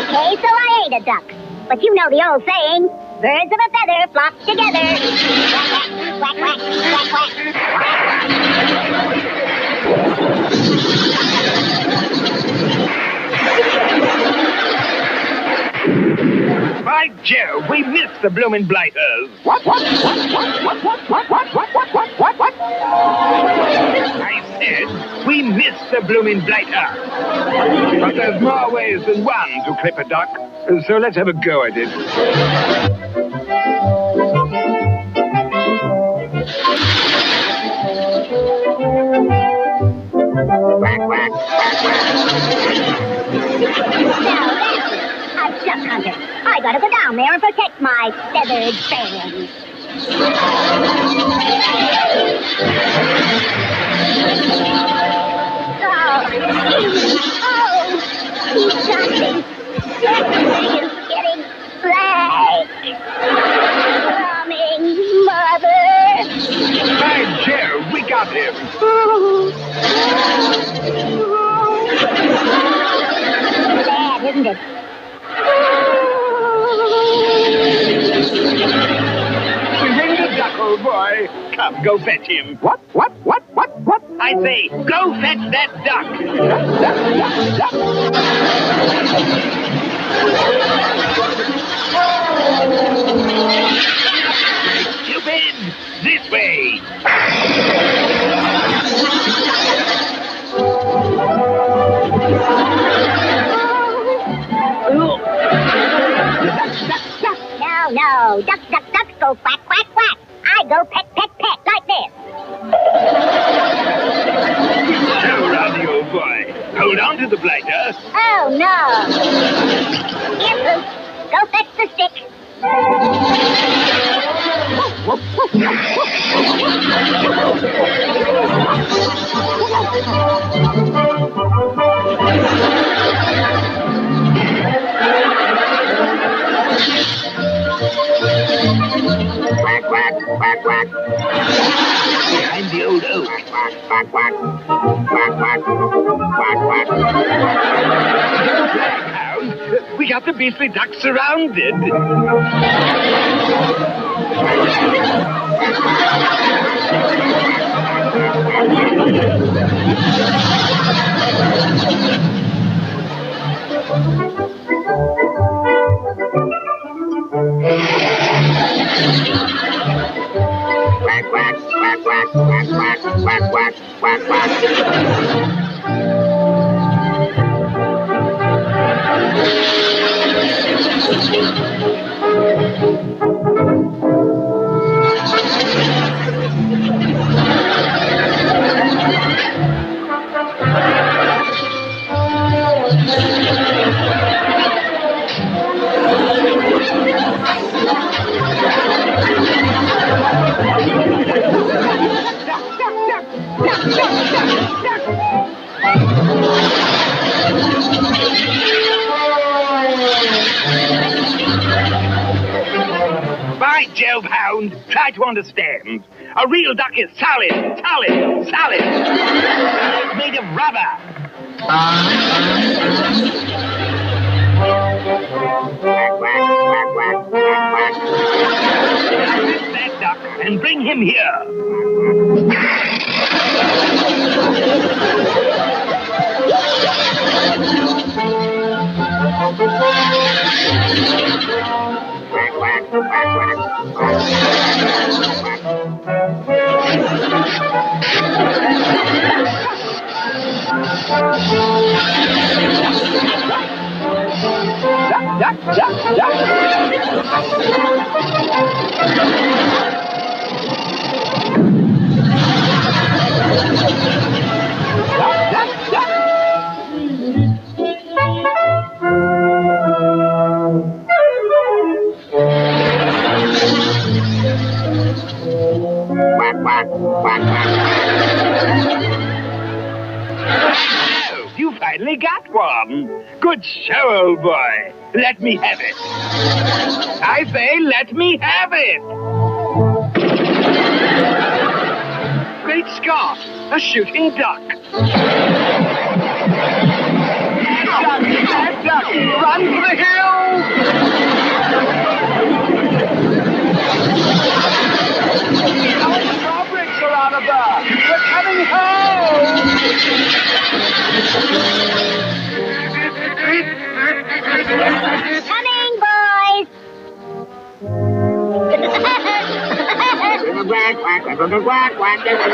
Okay, so I ate a duck. But you know the old saying, birds of a feather flock together. Quack, quack, quack, quack, By Jove, we missed the bloomin' blighters. What? I said we missed the bloomin' blighter. But there's more ways than one to clip a duck, so let's have a go at it. Quack, quack, quack, quack. I'm duck hunter. I gotta go down there and protect my feathered friends. He's something. Everything is getting black. Coming, mother. By Jove, we got him. Bad, isn't it? Bring the duck, old boy. Come, go fetch him. What? I say, go fetch that duck. Duck. Stupid! This way. No. Duck, go quack, quack, quack. I go peck, like this. So, Rowdy, old boy, hold on to the blighter. Oh, no. Here, Bruce. Go fetch the stick. Quack, quack, quack, quack. Behind the old oak. Quack, quack, quack. Quack, quack. Quack, quack. Blackhound, we got the beastly duck surrounded. Quack, quack, quack, quack, quack, quack, quack, quack, quack, quack. By Jove, Hound, try to understand. A real duck is solid. It's made of rubber. Quack, quack, quack, quack, quack, quack. Lift that duck and bring him here. Quack, quack, quack, quack. Oh, you finally got one. Good show, old boy. Let me have it. I say, let me have it. a shooting duck. Mad duck, run for the hills! Our strawberries are out of there. We're coming home! Coming, boys! Quack, quack, quack, quack, quack, quack.